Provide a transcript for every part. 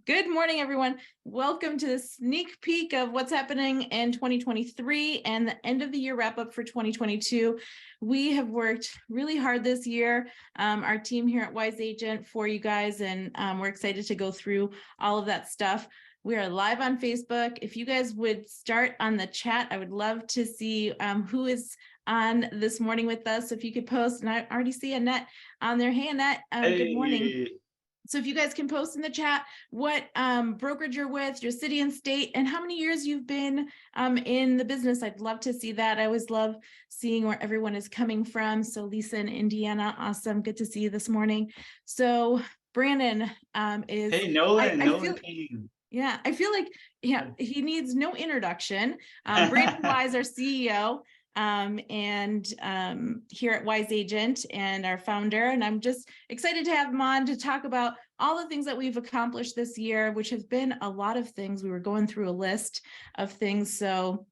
Good morning, everyone. Welcome to the sneak peek of what's happening in 2023 and the end of the year wrap up for 2022. We have worked really hard this year, our team here at Wise Agent for you guys, and we're excited to go through all of that stuff. We are live on Facebook. If you guys would start on the chat, I would love to see who is on this morning with us. So if you could post, and I already see Annette on there. Hey, Annette, good morning. So if you guys can post in the chat what brokerage you're with, your city and state, and how many years you've been in the business, I'd love to see that. I always love seeing where everyone is coming from. So Lisa in Indiana, awesome. Good to see you this morning. So Brandon is... Hey, Nolan Payne. Yeah, I feel like he needs no introduction. Brandon Wise, our CEO, and here at Wise Agent and our founder, and I'm just excited to have him on to talk about all the things that we've accomplished this year, which have been a lot of things. We were going through a list of things, so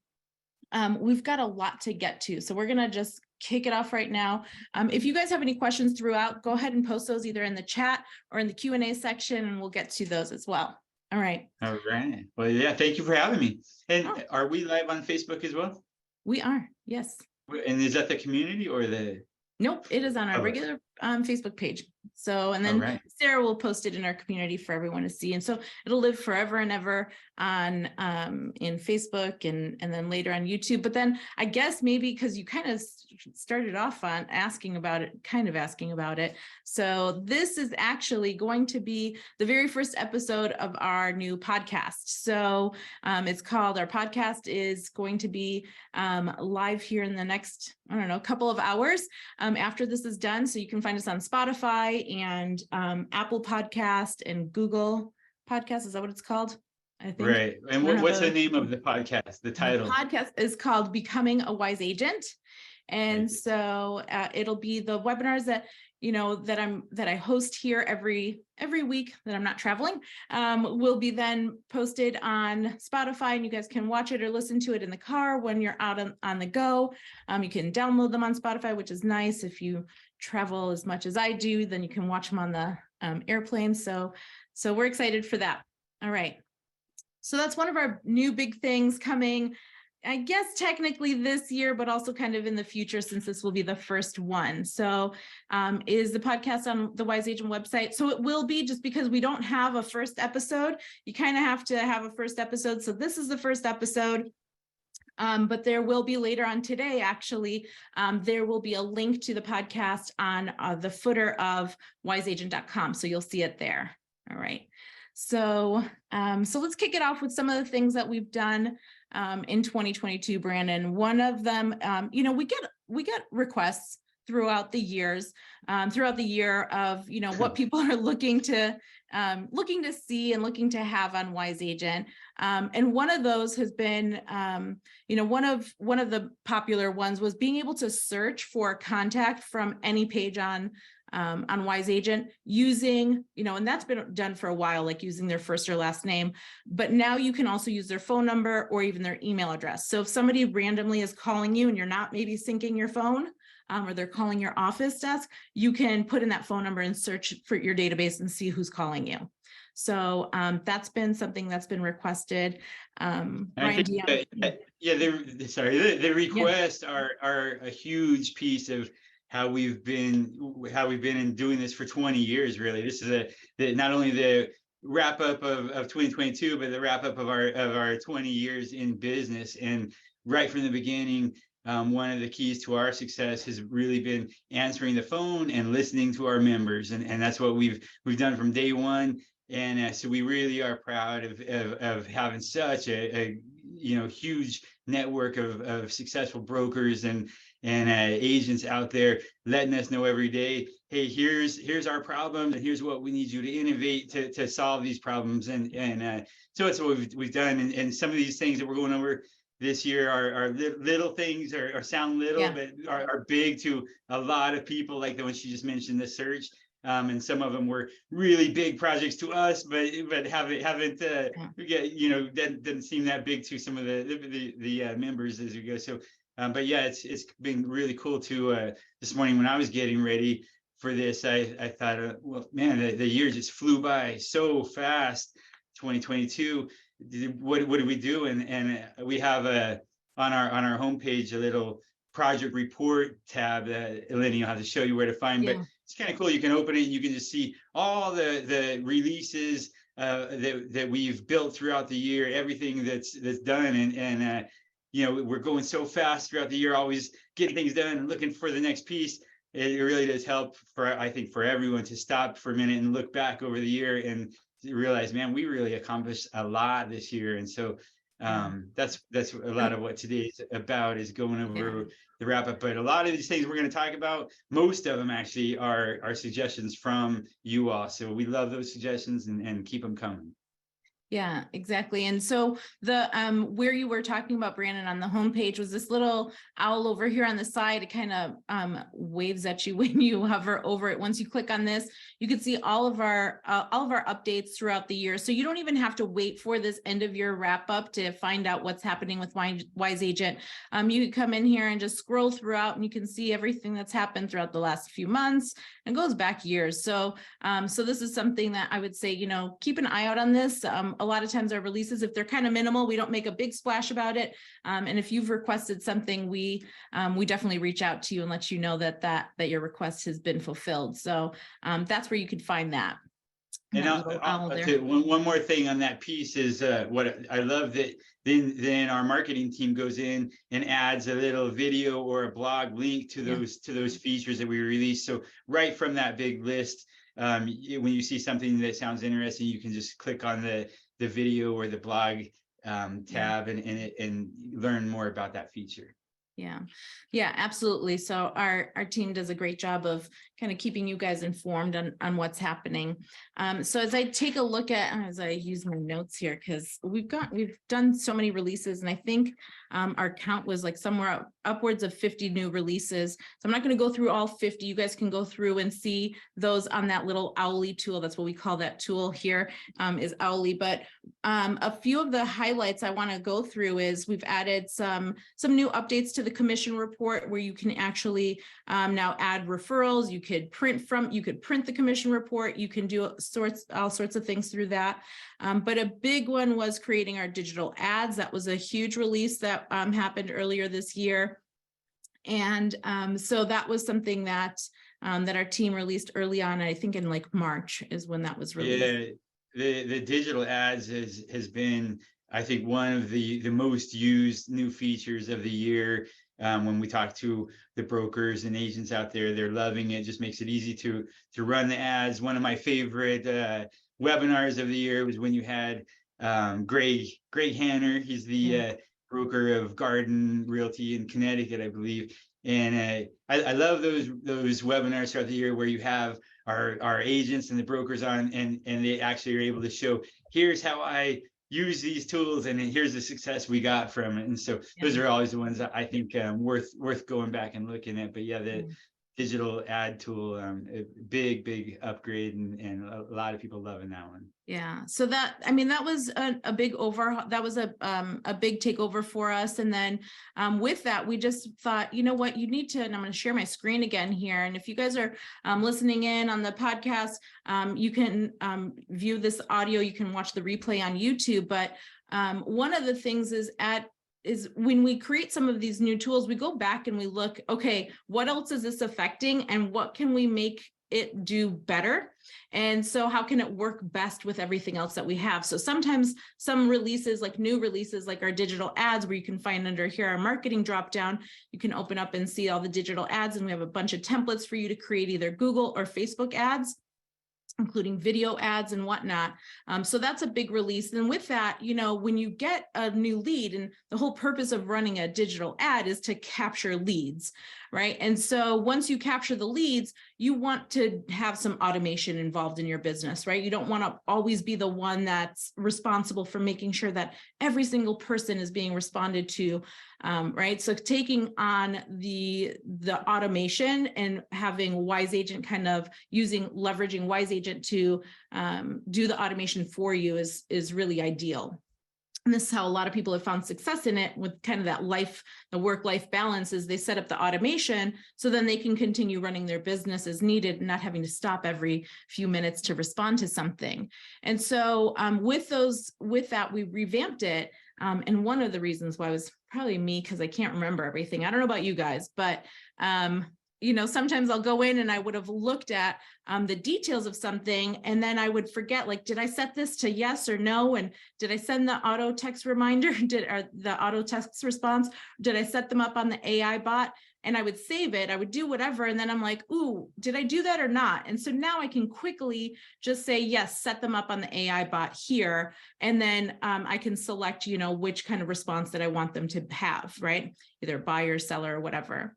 we've got a lot to get to. So we're gonna just kick it off right now. If you guys have any questions throughout, go ahead and post those either in the chat or in the Q&A section, and we'll get to those as well. All right. All right. Well, yeah, thank you for having me. And are we live on Facebook as well? We are, yes. And is that the community or the... Nope, it is on our regular Facebook page. So, and then Sarah will post it in our community for everyone to see. And so it'll live forever and ever on in Facebook and then later on YouTube. But then I guess maybe because you kind of started off on asking about it. So this is actually going to be the very first episode of our new podcast. So it's called, our podcast is going to be live here in the next, I don't know, couple of hours after this is done. So you can find us on Spotify and Apple Podcast and Google Podcast. Is that what it's called? I think. Right. And what's the name of the podcast? The title? The podcast is called Becoming a Wise Agent. And so it'll be the webinars that that I host here every week that I'm not traveling, will be then posted on Spotify, and you guys can watch it or listen to it in the car when you're out on the go. You can download them on Spotify, which is nice. If you travel as much as I do, then you can watch them on the airplane. So we're excited for that. All right. So that's one of our new big things coming, I guess technically this year, but also kind of in the future, since this will be the first one. So is the podcast on the Wise Agent website. So it will be, just because we don't have a first episode, you kind of have to have a first episode. So this is the first episode. But there will be later on today, actually, there will be a link to the podcast on the footer of wiseagent.com. So you'll see it there. All right. So let's kick it off with some of the things that we've done in 2022, Brandon. One of them, we get requests throughout the year of, what people are looking to see and looking to have on Wise Agent. And one of those has been, one of the popular ones was being able to search for contact from any page on Wise Agent using, and that's been done for a while, like using their first or last name, but now you can also use their phone number or even their email address. So if somebody randomly is calling you and you're not maybe syncing your phone, or they're calling your office desk, you can put in that phone number and search for your database and see who's calling you. So that's been something that's been requested. The requests are a huge piece of how we've been in doing this for 20 years. Really, this is not only the wrap up of 2022, but the wrap up of our 20 years in business. And right from the beginning, one of the keys to our success has really been answering the phone and listening to our members, and that's what we've done from day one. And so we really are proud of having such a huge network of successful brokers and agents out there letting us know every day, hey, here's our problems, and here's what we need you to innovate to solve these problems. And so that's what we've done. And some of these things that we're going over this year are little things, or sound little, but are big to a lot of people, like the one she just mentioned, the search. And some of them were really big projects to us, but haven't that doesn't seem that big to some of the members as we go. So, but yeah, it's been really cool to this morning when I was getting ready for this, I thought, well, man, the year just flew by so fast. 2022. What do we do? And we have on our homepage a little project report tab that Eleni will have to show you where to find. But it's kind of cool. You can open it and you can just see all the releases that we've built throughout the year, everything that's done, and you know, we're going so fast throughout the year, always getting things done and looking for the next piece. It really does help I think for everyone to stop for a minute and look back over the year and realize, man, we really accomplished a lot this year. And so that's a lot of what today is about, is going over the wrap up. But a lot of these things we're going to talk about, most of them actually are suggestions from you all. So we love those suggestions and keep them coming. Yeah, exactly. And so the where you were talking about, Brandon, on the homepage was this little owl over here on the side. It kind of waves at you when you hover over it. Once you click on this, you can see all of our updates throughout the year. So you don't even have to wait for this end of year wrap up to find out what's happening with Wise Agent. You can come in here and just scroll throughout, and you can see everything that's happened throughout the last few months, and goes back years. So so this is something that I would say, you know, keep an eye out on this. A lot of times our releases, if they're kind of minimal, we don't make a big splash about it. And if you've requested something, we definitely reach out to you and let you know that your request has been fulfilled. So that's where you could find that. And I'll one more thing on that piece is what I love, that then our marketing team goes in and adds a little video or a blog link to those features that we release. So right from that big list, when you see something that sounds interesting, you can just click on the video or the blog tab and learn more about that feature. Yeah, absolutely. So our team does a great job of kind of keeping you guys informed on what's happening. So as I take a look at, as I use my notes here, because we've done so many releases, and I think our count was like somewhere upwards of 50 new releases. So I'm not going to go through all 50. You guys can go through and see those on that little Owly tool. That's what we call that tool here, is Owly. But a few of the highlights I want to go through is we've added some new updates to the commission report, where you can actually now add referrals. You could print the commission report. You can do all sorts of things through that. But a big one was creating our digital ads. That was a huge release that happened earlier this year. And so that was something that our team released early on. I think in like March is when that was released. Yeah, the digital ads has been, I think, one of the most used new features of the year. When we talk to the brokers and agents out there, they're loving it. Just makes it easy to run the ads. One of my favorite webinars of the year was when you had Greg Hanner. He's the broker of Garden Realty in Connecticut, I believe. And I love those webinars throughout the year where you have our agents and the brokers on, and they actually are able to show, here's how I use these tools, and here's the success we got from it. And so those are always the ones that I think worth going back and looking at. But yeah, the digital ad tool, a big upgrade, and a lot of people loving that one. Yeah, so that was a big overhaul. That was a big takeover for us. And then with that, we just thought, you know what, you need to, and I'm going to share my screen again here. And if you guys are listening in on the podcast, you can view this audio. You can watch the replay on YouTube. But one of the things is when we create some of these new tools, we go back and we look, okay, what else is this affecting, and what can we make it do better? And so how can it work best with everything else that we have? So sometimes some releases, like new releases, like our digital ads, where you can find under here our marketing dropdown, you can open up and see all the digital ads, and we have a bunch of templates for you to create either Google or Facebook ads, including video ads and whatnot. So that's a big release. And with that, you know, when you get a new lead, and the whole purpose of running a digital ad is to capture leads, right? And so once you capture the leads, you want to have some automation involved in your business, right? You don't want to always be the one that's responsible for making sure that every single person is being responded to, right? So taking on the automation and having Wise Agent kind of leveraging Wise Agent to do the automation for you is really ideal. and this is how a lot of people have found success in it with kind of that the work-life balance, is they set up the automation so then they can continue running their business as needed and not having to stop every few minutes to respond to something. And so with that, we revamped it. And one of the reasons why was probably me, because I can't remember everything. I don't know about you guys, but sometimes I'll go in and I would have looked at the details of something, and then I would forget, like, did I set this to yes or no? And did I send the auto text reminder? Or the auto text response? Did I set them up on the AI bot? And I would save it, I would do whatever. And then I'm like, ooh, did I do that or not? And so now I can quickly just say, yes, set them up on the AI bot here. And then I can select, which kind of response that I want them to have, right? Either buyer, seller, or whatever.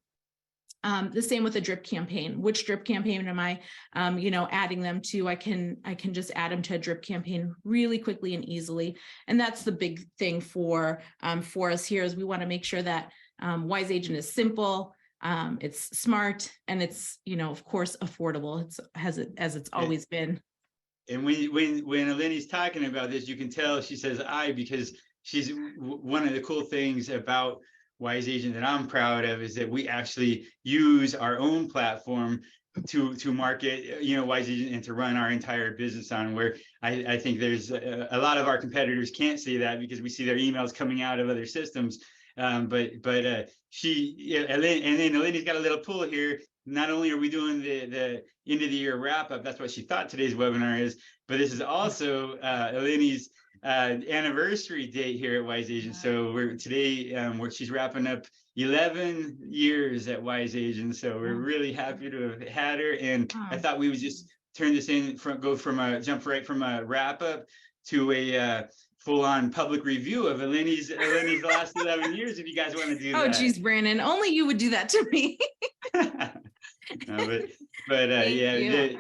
The same with a drip campaign. Which drip campaign am I, adding them to? I can just add them to a drip campaign really quickly and easily. And that's the big thing for us here, is we want to make sure that Wise Agent is simple, it's smart, and it's, of course, affordable. It's as it's always been. And when Eleni's talking about this, you can tell she says "I" because she's one of the cool things about Wise Agent that I'm proud of is that we actually use our own platform to market, Wise Agent, and to run our entire business on, where I think there's a lot of our competitors can't see that because we see their emails coming out of other systems. But Eleni's got a little pull here. Not only are we doing the end of the year wrap up, that's what she thought today's webinar is, but this is also Eleni's anniversary date here at Wise Agent. So she's wrapping up 11 years at Wise Agent. So we're really happy to have had her. And I thought we would just turn this in, jump right from a wrap up to a full-on public review of Eleni's last 11 years, if you guys want to do that. Oh, geez, Brandon, only you would do that to me. No, but yeah,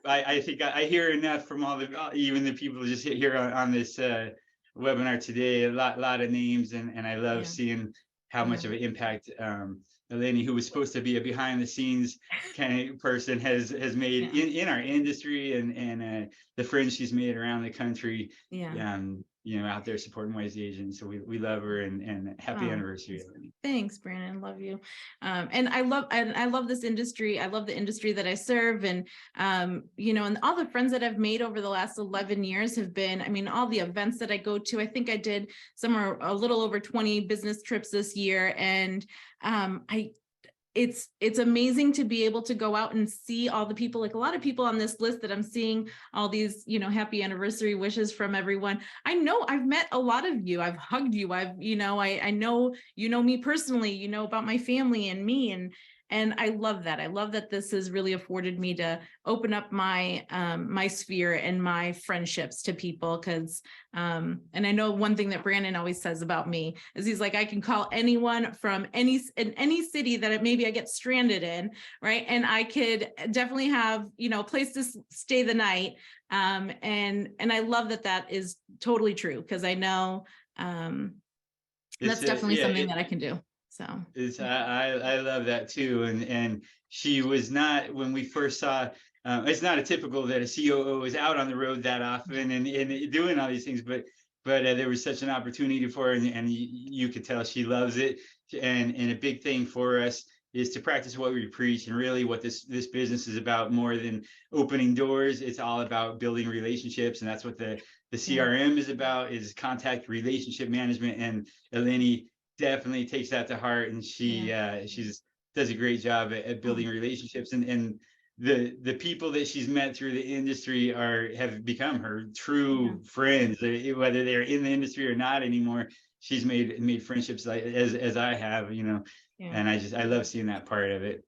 I think I hear enough from even the people just here on this webinar today. A lot of names, and I love seeing how much of an impact Eleni, who was supposed to be a behind-the-scenes kind of person, has made in our industry, and the friends she's made around the country. Out there supporting Wise Agent. So we love her, and happy anniversary, Eleni. Thanks, Brandon. Love you. And I love this industry. I love the industry that I serve. And, and all the friends that I've made over the last 11 years have been, all the events that I go to. I think I did somewhere a little over 20 business trips this year. And it's amazing to be able to go out and see all the people, like a lot of people on this list that I'm seeing, all these, happy anniversary wishes from everyone. I know I've met a lot of you. I've hugged you. I know, me personally, about my family and me. And I love that. I love that this has really afforded me to open up my my sphere and my friendships to people. Because and I know one thing that Brandon always says about me is he's like, I can call anyone from any city that maybe I get stranded in, right? And I could definitely have a place to stay the night. And I love that is totally true, because I know that's definitely something that I can do. So I love that too. And she was not, when we first saw, it's not a typical that a COO is out on the road that often and doing all these things, but there was such an opportunity for her, and you could tell she loves it. And a big thing for us is to practice what we preach, and really what this business is about more than opening doors. It's all about building relationships, and that's what the CRM is about, is contact relationship management. And Eleni definitely takes that to heart, and she does a great job at building relationships, and the people that she's met through the industry have become her true friends, whether they're in the industry or not anymore. She's made friendships like as I have, and I love seeing that part of it.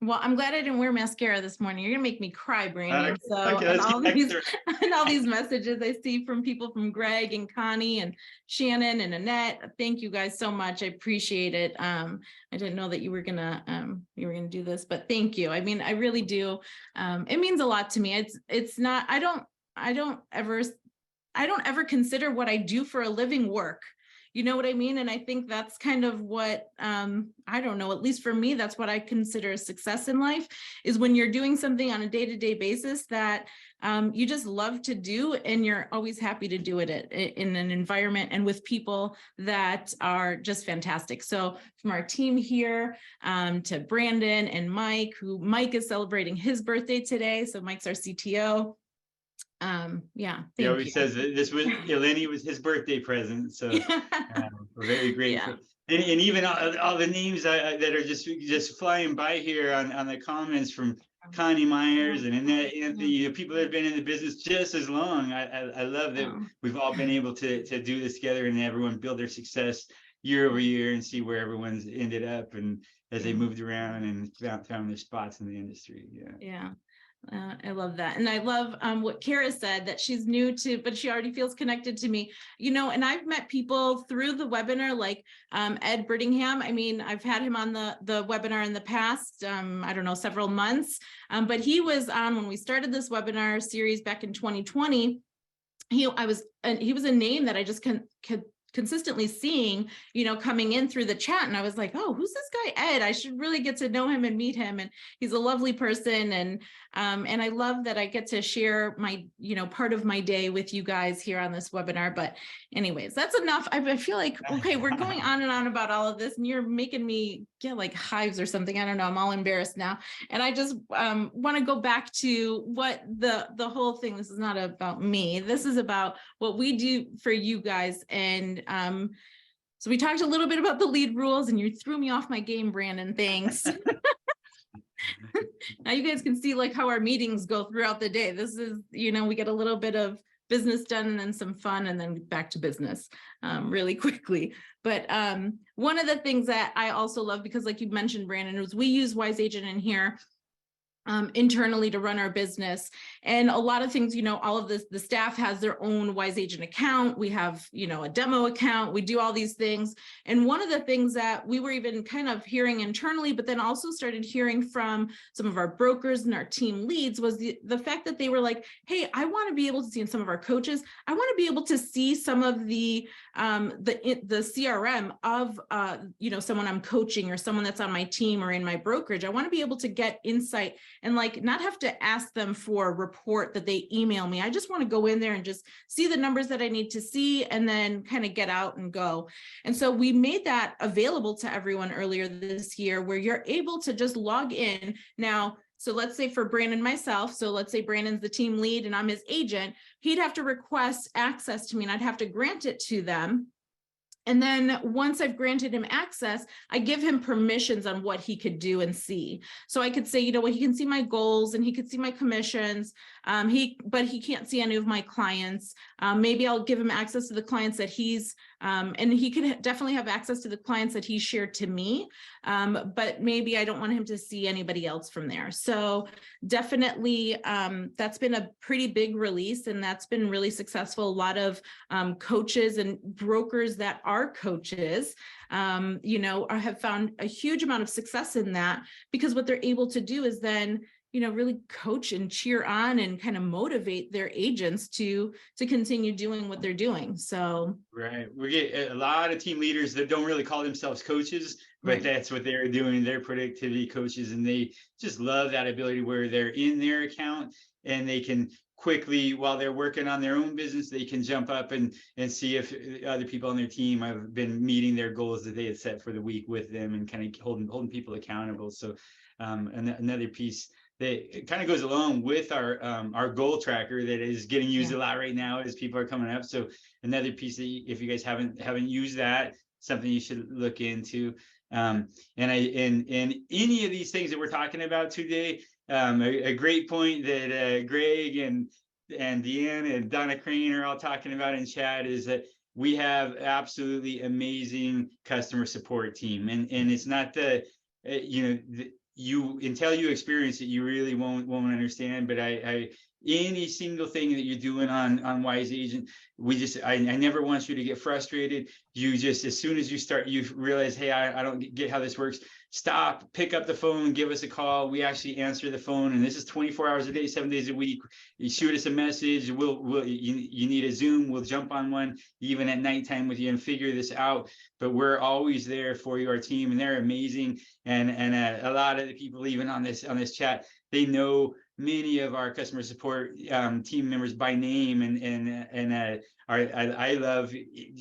Well, I'm glad I didn't wear mascara this morning. You're gonna make me cry, Brandon. Okay, and all these messages I see from people, from Greg and Connie and Shannon and Annette. Thank you guys so much. I appreciate it. I didn't know that you were gonna do this, but thank you. I mean, I really do. It means a lot to me. It's not. I don't ever consider what I do for a living work. You know what I mean? And I think that's kind of what, I don't know, at least for me, that's what I consider a success in life, is when you're doing something on a day-to-day basis that you just love to do, and you're always happy to do it in an environment and with people that are just fantastic. So from our team here, to Brandon and Mike, Mike is celebrating his birthday today. So Mike's our CTO. Yeah, He thank always you. says that this was Eleni was his birthday present, so we're very grateful. Yeah. And even all the names that are just flying by here on the comments from Connie Myers and Annette Anthony, you know, people that have been in the business just as long. I love that we've all been able to do this together, and everyone build their success year over year, and see where everyone's ended up, and as they moved around and found their spots in the industry. Yeah. I love that. And I love what Kara said, that she's new to, but she already feels connected to me, you know, and I've met people through the webinar, like Ed Brittingham. I mean, I've had him on the webinar in the past, I don't know, several months, but he was on when we started this webinar series back in 2020. He was a name that I just could consistently seeing, you know, coming in through the chat. And I was like, oh, who's this guy, Ed? I should really get to know him and meet him. And he's a lovely person. And I love that I get to share my, you know, part of my day with you guys here on this webinar. But anyways, that's enough. I feel like, okay, we're going on and on about all of this, and you're making me get like hives or something. I don't know. I'm all embarrassed now. And I just want to go back to what the whole thing, this is not about me. This is about what we do for you guys. And so we talked a little bit about the lead rules, and you threw me off my game, Brandon. Thanks. Now you guys can see like how our meetings go throughout the day. This is, you know, we get a little bit of business done and then some fun, and then back to business really quickly. But one of the things that I also love, because like you mentioned, Brandon, was we use Wise Agent in here internally to run our business. And a lot of things, you know, all of this, the staff has their own Wise Agent account. We have, you know, a demo account. We do all these things. And one of the things that we were even kind of hearing internally, but then also started hearing from some of our brokers and our team leads, was the fact that they were like, hey, I want to be able to see, and some of our coaches, I want to be able to see some of the CRM of, you know, someone I'm coaching or someone that's on my team or in my brokerage. I want to be able to get insight and like not have to ask them for a report that they email me. I just want to go in there and just see the numbers that I need to see, and then kind of get out and go. And so we made that available to everyone earlier this year, where you're able to just log in now. So let's say for Brandon, myself, so let's say Brandon's the team lead and I'm his agent, he'd have to request access to me, and I'd have to grant it to them. And then once I've granted him access, I give him permissions on what he could do and see. So I could say, you know what, he can see my goals and he could see my commissions, but he can't see any of my clients. Maybe I'll give him access to the clients that he's, and he could definitely have access to the clients that he shared to me. But maybe I don't want him to see anybody else from there. So definitely that's been a pretty big release, and that's been really successful. A lot of coaches and brokers that are coaches, you know, have found a huge amount of success in that, because what they're able to do is then, you know, really coach and cheer on and kind of motivate their agents to continue doing what they're doing. So right, we get a lot of team leaders that don't really call themselves coaches, but right. That's what they're doing. They're productivity coaches, and they just love that ability where they're in their account and they can quickly, while they're working on their own business, they can jump up and see if other people on their team have been meeting their goals that they had set for the week with them, and kind of holding people accountable. So another piece that kind of goes along with our goal tracker that is getting used a lot right now as people are coming up. So another piece that if you guys haven't used that, something you should look into. And any of these things that we're talking about today, a great point that Greg and Deanne and Donna Crane are all talking about in chat is that we have absolutely amazing customer support team, and it's not the you know, you until you experience it, you really won't understand. But I any single thing that you're doing on Wise Agent. I never want you to get frustrated. You just, as soon as you start, you realize, hey, I don't get how this works. Stop, pick up the phone, give us a call. We actually answer the phone, and this is 24 hours a day, 7 days a week. You shoot us a message. You need a Zoom, we'll jump on one even at nighttime with you and figure this out. But we're always there for you, our team, and they're amazing. And a lot of the people even on this chat, they know many of our customer support team members by name, and I love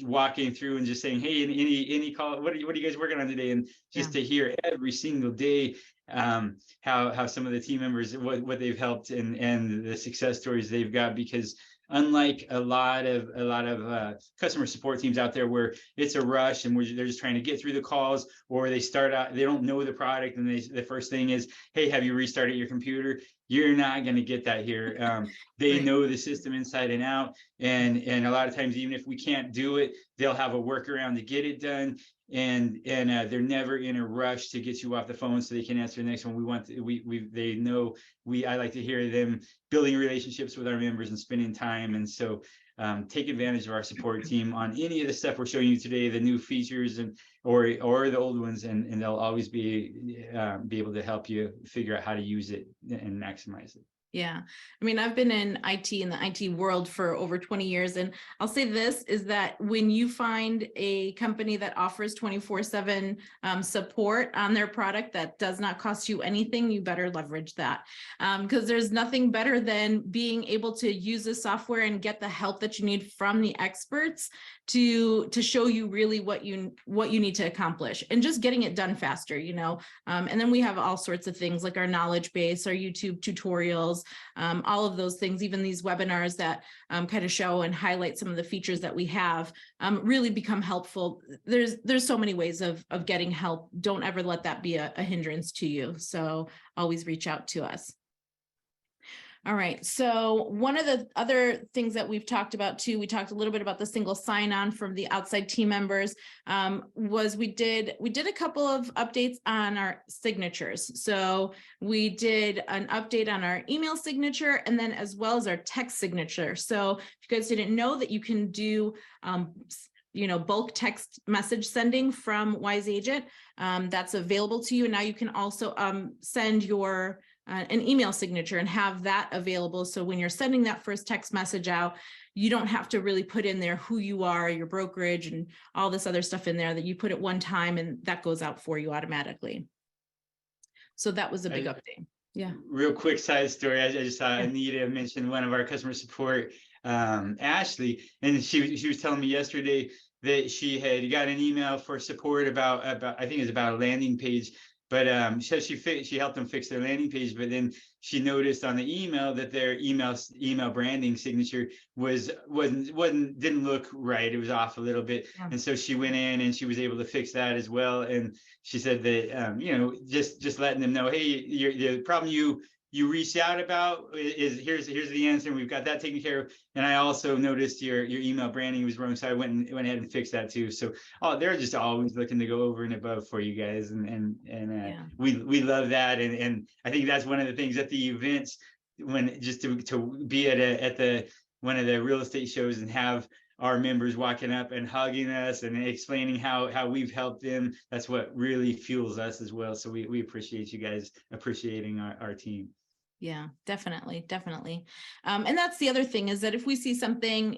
walking through and just saying, hey, any call, what are you guys working on today? And just to hear every single day how some of the team members, what they've helped, and the success stories they've got. Because unlike a lot of customer support teams out there where it's a rush and they're just trying to get through the calls, or they start out, they don't know the product, and the first thing is, hey, have you restarted your computer? You're not going to get that here. They Right. know the system inside and out, and a lot of times, even if we can't do it, they'll have a workaround to get it done. And they're never in a rush to get you off the phone so they can answer the next one. They know I like to hear them building relationships with our members and spending time. And so take advantage of our support team on any of the stuff we're showing you today, the new features or the old ones, and they'll always be able to help you figure out how to use it and maximize it. Yeah. I mean, I've been in the IT world for over 20 years. And I'll say this is that when you find a company that offers 24/7 support on their product that does not cost you anything, you better leverage that. Because there's nothing better than being able to use the software and get the help that you need from the experts to show you really what you need to accomplish, and just getting it done faster, and then we have all sorts of things like our knowledge base, our YouTube tutorials, all of those things, even these webinars that kind of show and highlight some of the features that we have really become helpful. There's so many ways of getting help. Don't ever let that be a hindrance to you. So always reach out to us. All right. So one of the other things that we've talked about too, we talked a little bit about the single sign-on from the outside team members, was we did a couple of updates on our signatures. So we did an update on our email signature, and then as well as our text signature. So if you guys didn't know that you can do bulk text message sending from Wise Agent, that's available to you. And now you can also send your an email signature and have that available. So when you're sending that first text message out, you don't have to really put in there who you are, your brokerage, and all this other stuff in there, that you put it one time and that goes out for you automatically. So that was a big update. Yeah. Real quick side story. I just saw Anita mention one of our customer support, Ashley, and she was telling me yesterday that she had got an email for support about I think it's about a landing page. But she helped them fix their landing page, but then she noticed on the email that their email branding signature didn't look right. It was off a little bit, and so she went in and she was able to fix that as well. And she said that just letting them know, hey, the problem you reached out about is here's the answer, and we've got that taken care of. And I also noticed your email branding was wrong, so I went ahead and fixed that too. So they're just always looking to go over and above for you guys, and we love that. And I think that's one of the things at the events, when just to be at one of the real estate shows and have our members walking up and hugging us and explaining how we've helped them. That's what really fuels us as well. So we appreciate you guys appreciating our team. Yeah, definitely. And that's the other thing, is that if we see something,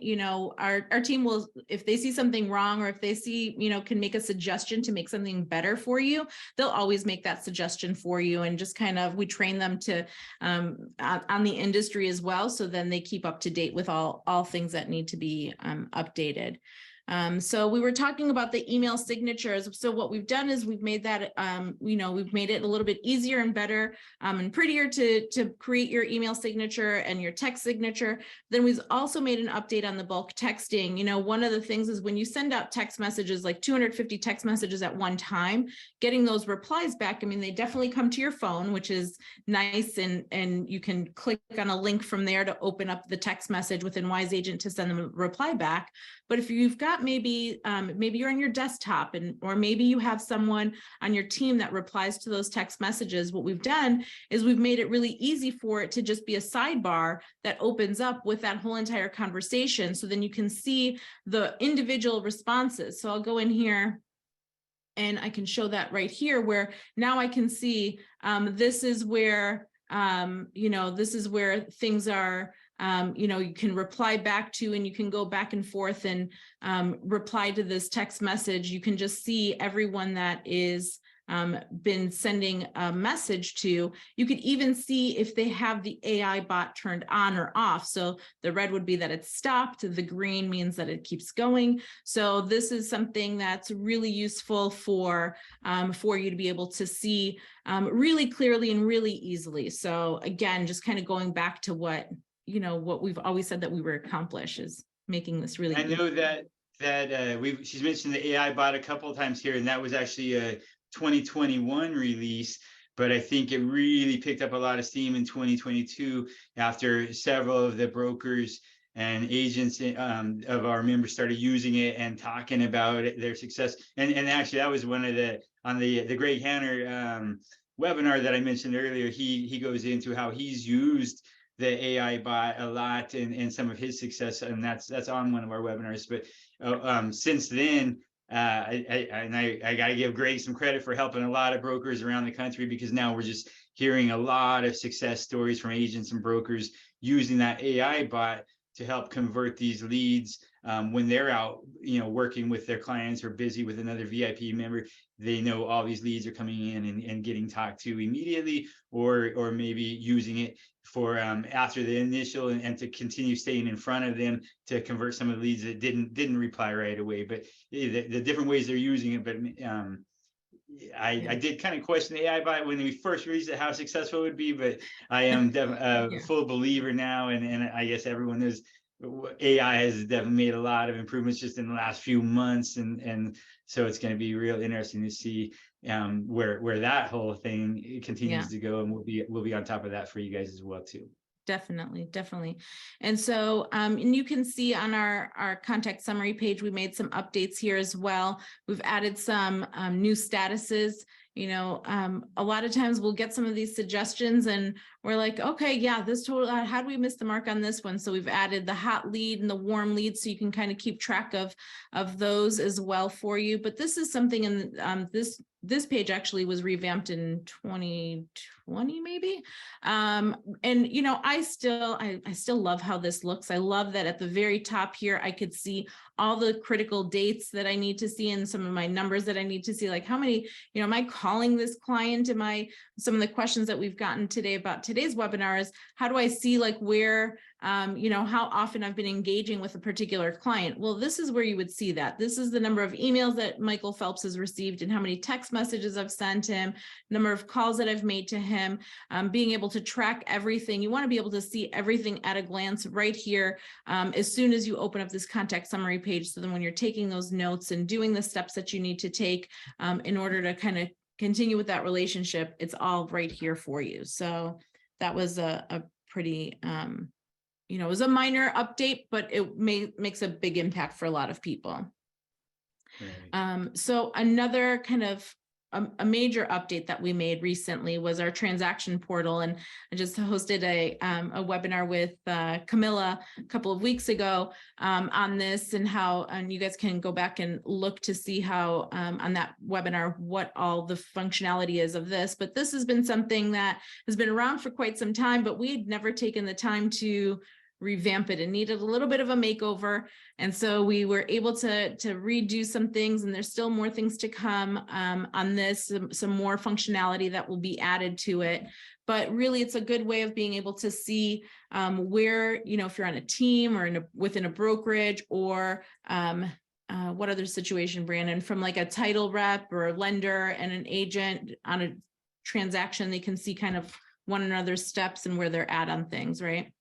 our team will, if they see something wrong, or if they see, can make a suggestion to make something better for you, they'll always make that suggestion for you. And just we train them to on the industry as well. So then they keep up to date with all things that need to be updated. So we were talking about the email signatures. So what we've done is we've made that, we've made it a little bit easier and better and prettier to create your email signature and your text signature. Then we've also made an update on the bulk texting. One of the things is when you send out text messages, like 250 text messages at one time, getting those replies back, they definitely come to your phone, which is nice. And you can click on a link from there to open up the text message within Wise Agent to send them a reply back. But if you've got that. Maybe maybe you're on your desktop, and or maybe you have someone on your team that replies to those text messages. What we've done is we've made it really easy for it to just be a sidebar that opens up with that whole entire conversation. So then you can see the individual responses. So I'll go in here and I can show that right here, where now I can see this is where, this is where things are, you can reply back to, and you can go back and forth and reply to this text message. You can just see everyone that is been sending a message to. You could even see if they have the AI bot turned on or off. So the red would be that it's stopped. The green means that it keeps going. So this is something that's really useful for you to be able to see really clearly and really easily. So again, just kind of going back to what we've always said that we were accomplish is making this really I know that she's mentioned the AI bot a couple of times here, and that was actually a 2021 release, but I think it really picked up a lot of steam in 2022 after several of the brokers and agents of our members started using it and talking about their success. And actually, that was one of the Greg Hanner webinar that I mentioned earlier. He goes into how he's used the AI bot a lot in some of his success, and that's on one of our webinars. But since then, I got to give Greg some credit for helping a lot of brokers around the country, because now we're just hearing a lot of success stories from agents and brokers using that AI bot to help convert these leads when they're out, working with their clients or busy with another VIP member. They know all these leads are coming in and getting talked to immediately, or maybe using it for after the initial and to continue staying in front of them to convert some of the leads that didn't reply right away. But the different ways they're using it. But I did kind of question the AI bot when we first released it, how successful it would be, but I am a full believer now, and I guess everyone knows AI has definitely made a lot of improvements just in the last few months, and so it's going to be real interesting to see where that whole thing continues to go, and we'll be on top of that for you guys as well too. Definitely. And so, and you can see on our contact summary page, we made some updates here as well. We've added some new statuses. A lot of times we'll get some of these suggestions and we're like, okay, yeah, this total, how do we miss the mark on this one? So we've added the hot lead and the warm lead, so you can kind of keep track of those as well for you. But this is something in this page actually was revamped in 2020 maybe. And I still love how this looks. I love that at the very top here, I could see all the critical dates that I need to see and some of my numbers that I need to see, like how many, am I calling this client? Some of the questions that we've gotten today about today's webinar is, how do I see like where, how often I've been engaging with a particular client? Well, this is where you would see that. This is the number of emails that Michael Phelps has received and how many text messages I've sent him, number of calls that I've made to him, being able to track everything. You want to be able to see everything at a glance right here as soon as you open up this contact summary page. So then when you're taking those notes and doing the steps that you need to take in order to kind of continue with that relationship, it's all right here for you. So that was a pretty, it was a minor update, but it makes a big impact for a lot of people. Right. So another kind of a major update that we made recently was our transaction portal. And I just hosted a webinar with Camilla a couple of weeks ago on this, and you guys can go back and look to see how on that webinar, what all the functionality is of this. But this has been something that has been around for quite some time, but we'd never taken the time to revamp it and needed a little bit of a makeover. And so we were able to redo some things, and there's still more things to come on this, some more functionality that will be added to it. But really, it's a good way of being able to see where, if you're on a team or within a brokerage, or what other situation, Brandon, from like a title rep or a lender and an agent on a transaction, they can see kind of one another's steps and where they're at on things, right?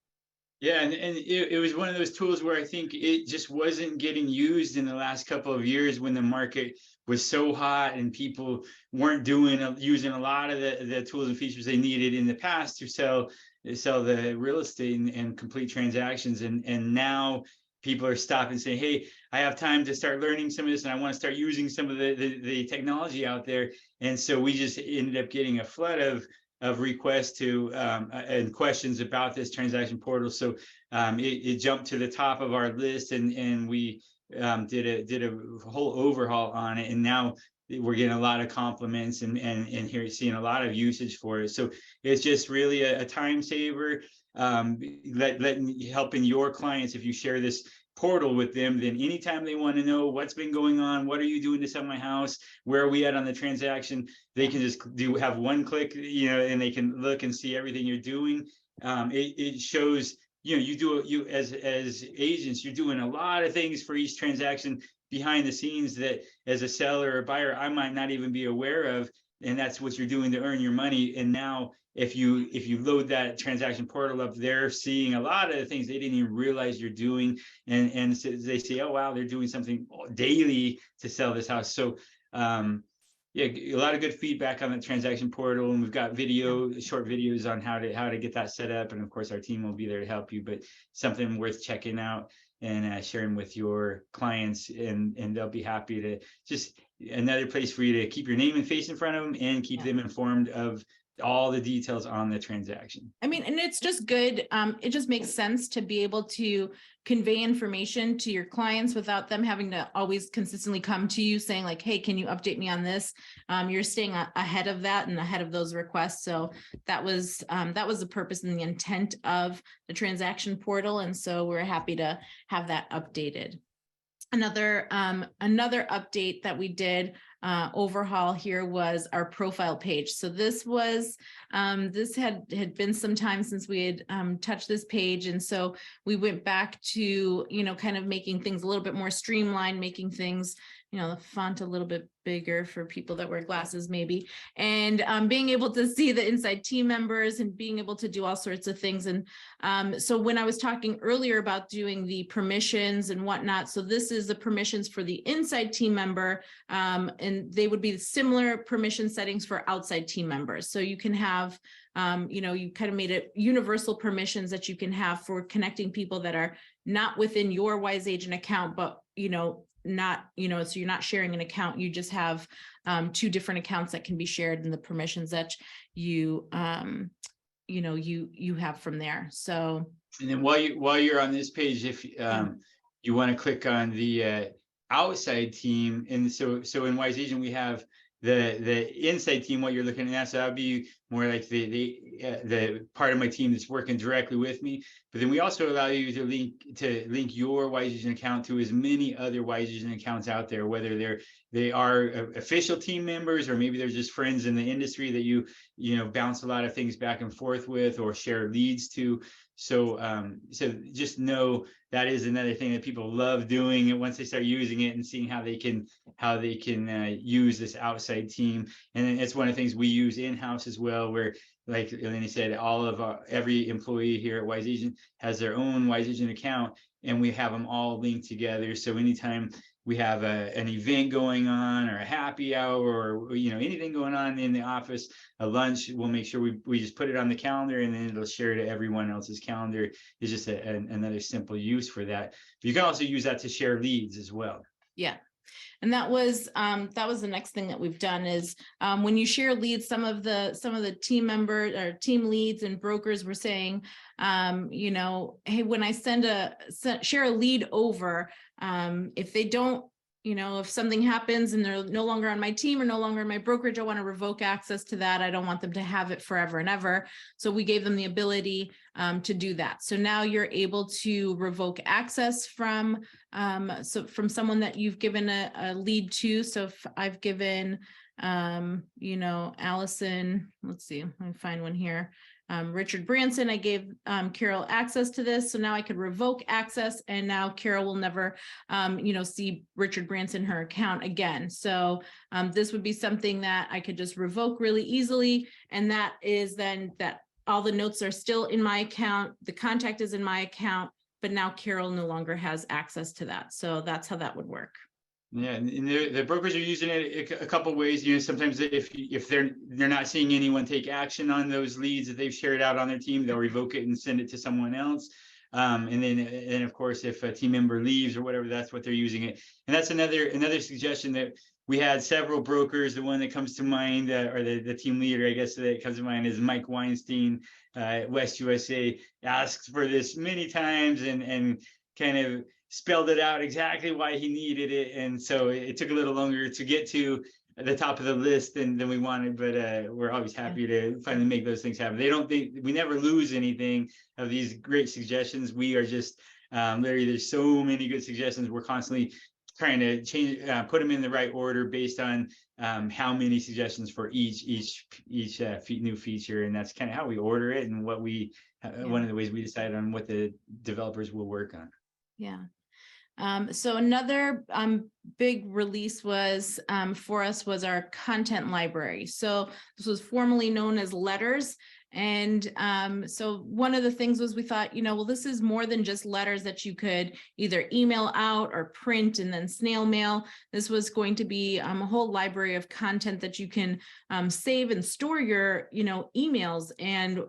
Yeah, and it was one of those tools where I think it just wasn't getting used in the last couple of years when the market was so hot and people weren't using a lot of the tools and features they needed in the past to sell the real estate and complete transactions. And now people are stopping saying, hey, I have time to start learning some of this and I want to start using some of the technology out there. And so we just ended up getting a flood of requests to and questions about this transaction portal. So it jumped to the top of our list, and we did a whole overhaul on it. And now we're getting a lot of compliments and here seeing a lot of usage for it. So it's just really a time saver. Helping your clients, if you share this portal with them, then anytime they want to know what's been going on, what are you doing to sell my house, where are we at on the transaction, they can just have one click, and they can look and see everything you're doing. It shows, you as agents, you're doing a lot of things for each transaction behind the scenes that as a seller or buyer I might not even be aware of, and that's what you're doing to earn your money. And now if you load that transaction portal up, they're seeing a lot of the things they didn't even realize you're doing, and so they say, oh wow, they're doing something daily to sell this house. So yeah, a lot of good feedback on the transaction portal, and we've got short videos on how to get that set up, and of course our team will be there to help you. But something worth checking out and sharing with your clients, and they'll be happy to just another place for you to keep your name and face in front of them and keep them informed of all the details on the transaction. I mean, and it's just good. It just makes sense to be able to convey information to your clients without them having to always consistently come to you saying like, hey, can you update me on this? You're staying ahead of that and ahead of those requests. So that was the purpose and the intent of the transaction portal. And so we're happy to have that updated. Another update that we did overhaul here was our profile page. So this was this had been some time since we had touched this page, and so we went back to kind of making things a little bit more streamlined, making things the font a little bit bigger for people that wear glasses maybe, and being able to see the inside team members and being able to do all sorts of things. And so when I was talking earlier about doing the permissions and whatnot, so this is the permissions for the inside team member, and they would be similar permission settings for outside team members. So you can have you kind of made it universal permissions that you can have for connecting people that are not within your Wise Agent account, but not so you're not sharing an account, you just have two different accounts that can be shared, and the permissions that you you have from there. So, and then while you're on this page, if you want to click on the outside team, and so in Wise Agent we have the inside team, what you're looking at now. So that would be more like the part of my team that's working directly with me. But then we also allow you to link your Wise Agent account to as many other Wise Agent accounts out there, whether they are official team members, or maybe they're just friends in the industry that you bounce a lot of things back and forth with or share leads to. So just know that is another thing that people love doing, and once they start using it and seeing how they can use this outside team. And then it's one of the things we use in-house as well, where, like Eleni said, every employee here at Wise Agent has their own Wise Agent account, and we have them all linked together. So anytime we have an event going on, or a happy hour, or anything going on in the office, a lunch, we'll make sure we just put it on the calendar, and then it'll share to everyone else's calendar. It's just another simple use for that. But you can also use that to share leads as well. Yeah. And that was the next thing that we've done is when you share leads, some of the team members or team leads and brokers were saying, hey, when I share a lead over, if they don't, if something happens and they're no longer on my team or no longer in my brokerage, I want to revoke access to that. I don't want them to have it forever and ever. So we gave them the ability to do that. So now you're able to revoke access from someone that you've given a lead to. So if I've given, Allison, let's see, let me find one here. Richard Branson, I gave Carol access to this. So now I could revoke access, and now Carol will never, see Richard Branson, her account again. So this would be something that I could just revoke really easily. And that is then that all the notes are still in my account. The contact is in my account, but now Carol no longer has access to that. So that's how that would work. Yeah, and the brokers are using it a couple of ways. Sometimes if they're not seeing anyone take action on those leads that they've shared out on their team, they'll revoke it and send it to someone else. And then of course, if a team member leaves or whatever, that's what they're using it. And that's another suggestion that we had several brokers. The one that comes to mind, or the team leader, I guess, that comes to mind is Mike Weinstein at West USA. Asks for this many times and kind of spelled it out exactly why he needed it. And so it took a little longer to get to the top of the list than we wanted, but we're always happy to finally make those things happen. We never lose anything of these great suggestions. We are just Larry, there's so many good suggestions. We're constantly trying to change, put them in the right order based on how many suggestions for each new feature, and that's kind of how we order it and what we one of the ways we decide on what the developers will work on. Yeah. So another big release was for us was our content library. So this was formerly known as Letters. And so one of the things was we thought, well, this is more than just letters that you could either email out or print and then snail mail. This was going to be a whole library of content that you can save and store your, emails and